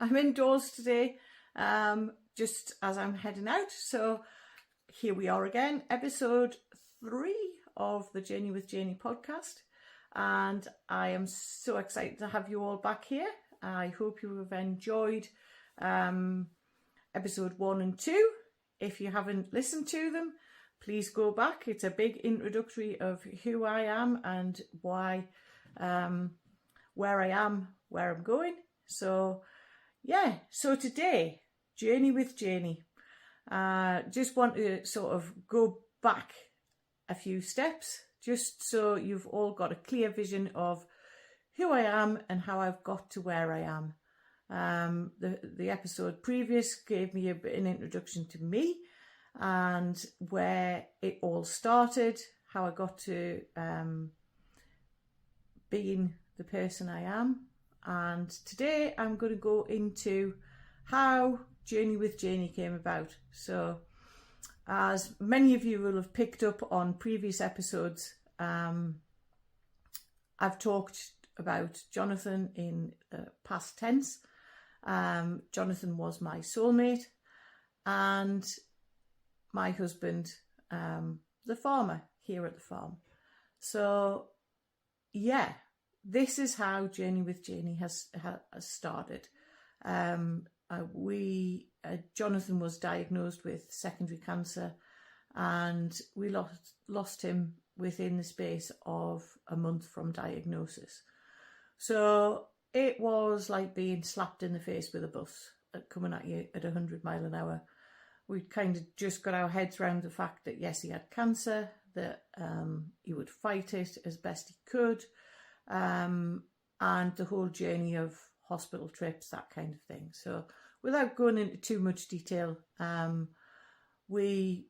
I'm indoors today, just as I'm heading out. So here we are again, episode 3 of the Janey with Janey podcast. And I am so excited to have you all back here. I hope you have enjoyed episode 1 and 2. If you haven't listened to them, please go back. It's a big introductory of who I am and why, where I am, where I'm going. So yeah, so today, Janey with Janey. Just want to sort of go back a few steps, just so you've all got a clear vision of who I am and how I've got to where I am. The episode previous gave me an introduction to me and where it all started, how I got to being the person I am. And today I'm going to go into how Janey with Janey came about. So as many of you will have picked up on previous episodes, I've talked about Jonathan in past tense. Jonathan was my soulmate and my husband, the farmer here at the farm. So yeah, this is how Janey with Janey has started. Jonathan was diagnosed with secondary cancer, and we lost him within the space of a month from diagnosis. So it was like being slapped in the face with a bus coming at you at 100 miles an hour. We'd kind of just got our heads around the fact that yes, he had cancer, that he would fight it as best he could, and the whole journey of hospital trips, that kind of thing. So without going into too much detail, we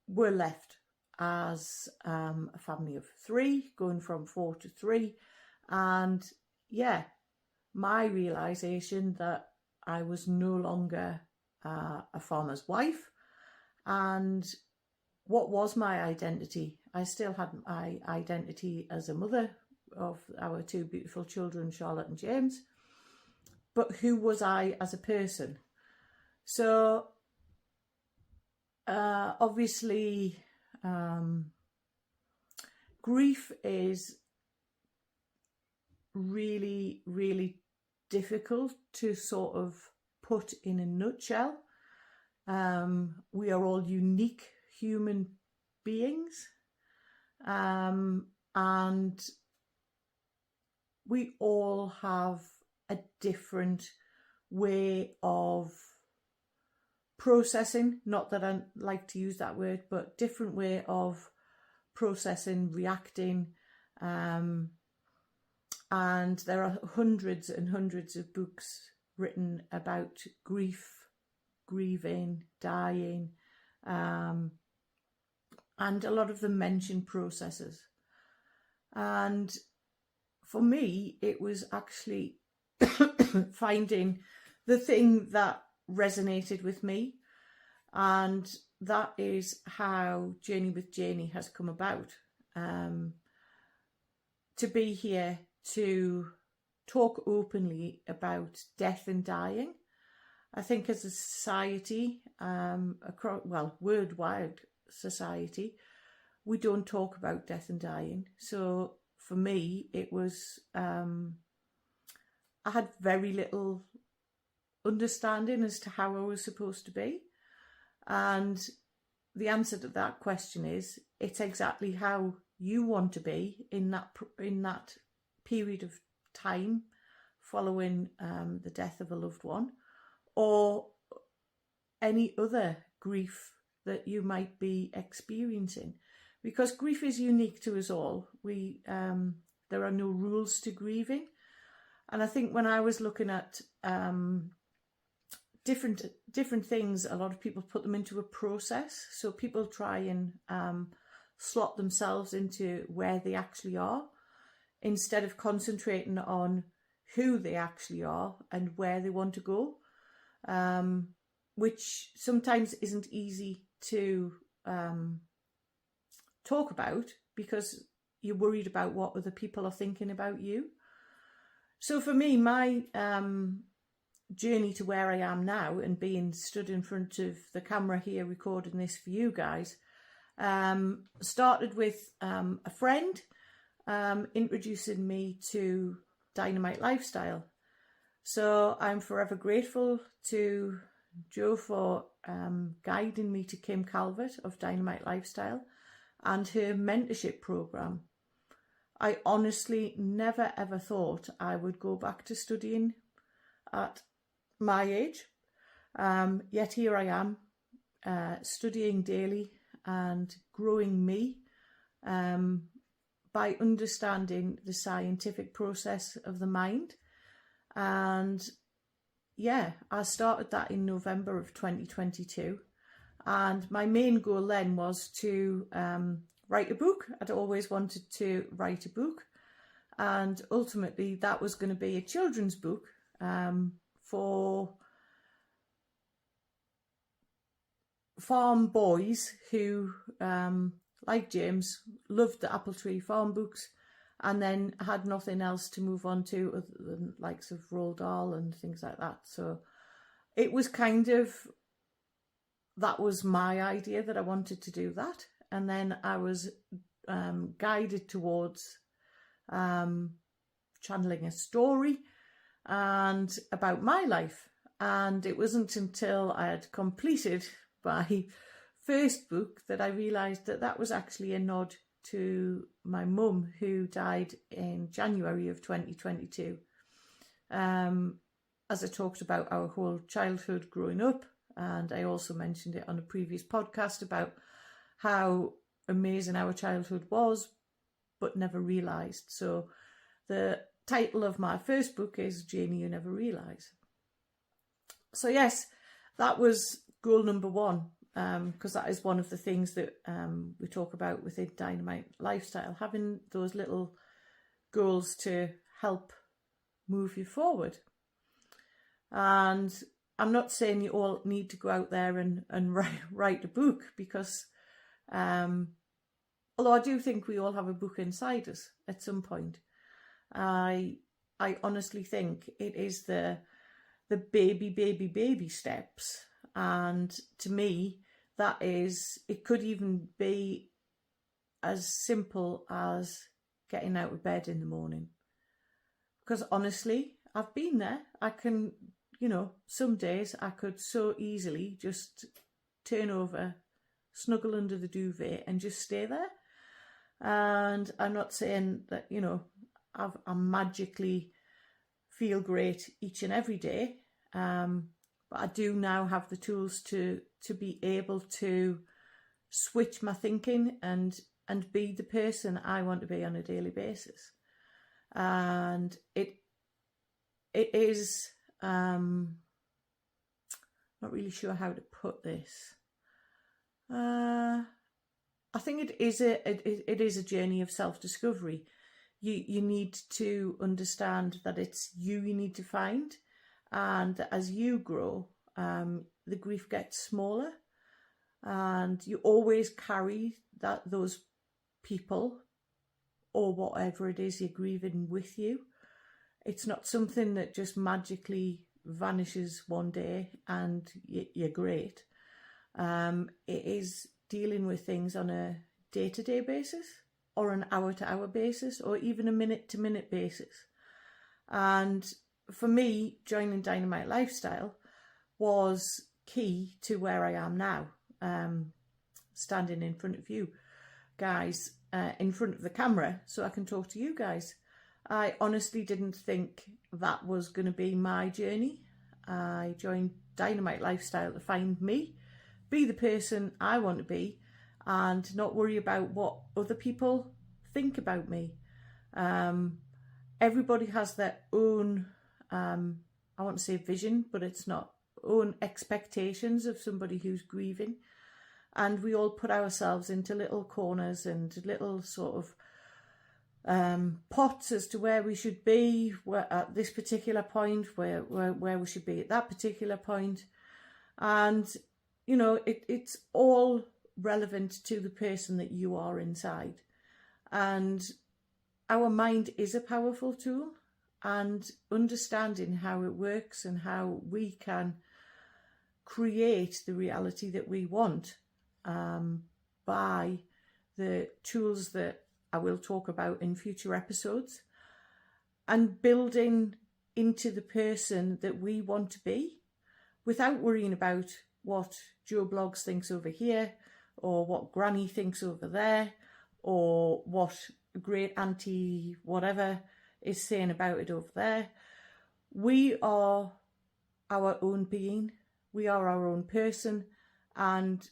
were left as a family of 3, going from 4 to 3. And yeah, my realisation that I was no longer a farmer's wife, and what was my identity? I still had my identity as a mother of our 2 beautiful children, Charlotte and James. But who was I as a person? So obviously grief is really, really difficult to sort of put in a nutshell. We are all unique human beings, and we all have a different way of processing, not that I like to use that word, but different way of processing, reacting, and there are hundreds and hundreds of books written about grief, grieving, dying, and a lot of them mention processes. And for me, it was actually finding the thing that resonated with me, and that is how Janey with Janey has come about. To be here to talk openly about death and dying. I think as a society, worldwide society, we don't talk about death and dying. So for me, it was, I had very little understanding as to how I was supposed to be. And the answer to that question is, it's exactly how you want to be in that period of time following the death of a loved one, or any other grief that you might be experiencing, because grief is unique to us all. There are no rules to grieving, and I think when I was looking at different things, a lot of people put them into a process. So people try and slot themselves into where they actually are, instead of concentrating on who they actually are and where they want to go, which sometimes isn't easy to talk about because you're worried about what other people are thinking about you. So for me, my journey to where I am now and being stood in front of the camera here recording this for you guys started with a friend introducing me to Dynamite Lifestyle. So I'm forever grateful to Joe for guiding me to Kim Calvert of Dynamite Lifestyle and her mentorship program. I honestly never ever thought I would go back to studying at my age, yet here I am studying daily and growing me by understanding the scientific process of the mind. And yeah, I started that in November of 2022, and my main goal then was to write a book. I'd always wanted to write a book, and ultimately that was going to be a children's book for farm boys who, like James, loved the apple tree farm books and then had nothing else to move on to other than likes of Roald Dahl and things like that. So it was kind of, that was my idea, that I wanted to do that. And then I was guided towards channeling a story and about my life. And it wasn't until I had completed my first book that I realised that that was actually a nod to my mum, who died in January of 2022. As I talked about our whole childhood growing up, and I also mentioned it on a previous podcast about how amazing our childhood was, but never realised. So the title of my first book is Janey, You Never Realise. So yes, that was goal number one, because that is one of the things that we talk about within Dynamite Lifestyle, having those little goals to help move you forward. And I'm not saying you all need to go out there and write a book, because although I do think we all have a book inside us at some point, I honestly think it is the baby steps. And to me, that is, it could even be as simple as getting out of bed in the morning. Because honestly, I've been there. I can, some days I could so easily just turn over, snuggle under the duvet and just stay there. And I'm not saying that, I magically feel great each and every day. But I do now have the tools to be able to switch my thinking and be the person I want to be on a daily basis. And it is, not really sure how to put this. I think it is a journey of self-discovery. You need to understand that it's you need to find. And as you grow, the grief gets smaller, and you always carry those people or whatever it is you're grieving with you. It's not something that just magically vanishes one day and you're great. It is dealing with things on a day-to-day basis, or an hour-to-hour basis, or even a minute-to-minute basis. And for me, joining Dynamite Lifestyle was key to where I am now, standing in front of you guys, in front of the camera, so I can talk to you guys. I honestly didn't think that was going to be my journey. I joined Dynamite Lifestyle to find me, be the person I want to be, and not worry about what other people think about me. Everybody has their own, I want to say vision, but it's not, own expectations of somebody who's grieving. And we all put ourselves into little corners and little sort of pots as to where we should be at this particular point, where we should be at that particular point. And, it's all relevant to the person that you are inside. And our mind is a powerful tool. and understanding how it works and how we can create the reality that we want by the tools that I will talk about in future episodes, and building into the person that we want to be without worrying about what Joe Blogs thinks over here, or what Granny thinks over there, or what great auntie whatever is saying about it over there. We are our own being, we are our own person, and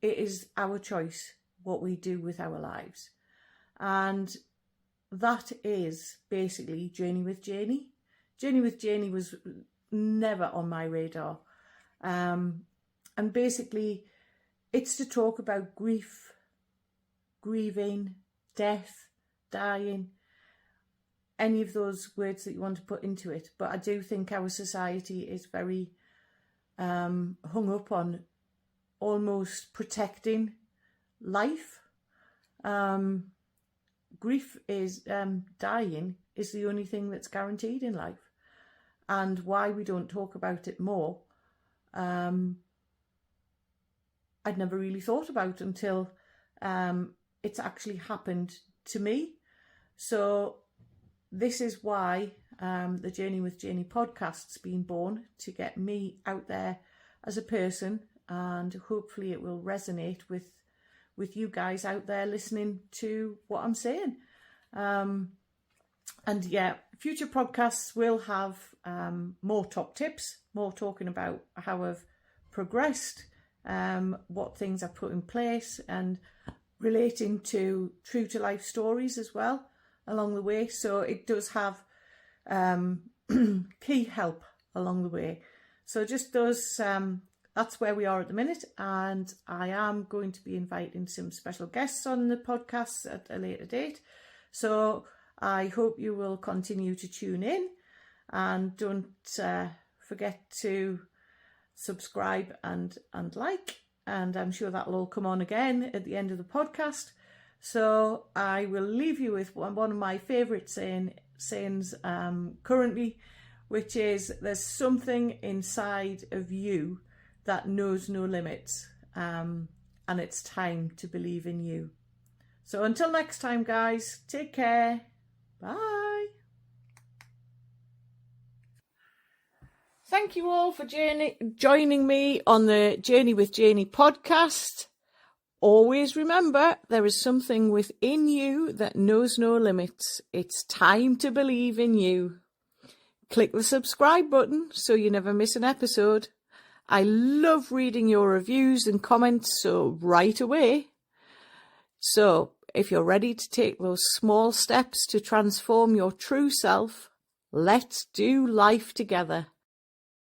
it is our choice what we do with our lives. And that is basically Journey with Janey. Journey with Janey was never on my radar. And basically it's to talk about grief, grieving, death, dying, any of those words that you want to put into it. But I do think our society is very hung up on almost protecting life. Grief is dying is the only thing that's guaranteed in life, and why we don't talk about it more I'd never really thought about until it's actually happened to me. So this is why the Journey with Janey podcast's been born, to get me out there as a person, and hopefully it will resonate with you guys out there listening to what I'm saying. And yeah, future podcasts will have more top tips, more talking about how I've progressed, what things I've put in place, and relating to true to life stories as well along the way. So it does have key help along the way. So just those, that's where we are at the minute, and I am going to be inviting some special guests on the podcast at a later date. So I hope you will continue to tune in, and don't forget to subscribe and like, and I'm sure that will all come on again at the end of the podcast. So I will leave you with one of my favourite sayings currently, which is, there's something inside of you that knows no limits, and it's time to believe in you. So until next time, guys, take care. Bye. Thank you all for joining me on the Journey with Janey podcast. Always remember, there is something within you that knows no limits. It's time to believe in you. Click the subscribe button so you never miss an episode. I love reading your reviews and comments, so right away. So if you're ready to take those small steps to transform your true self, let's do life together.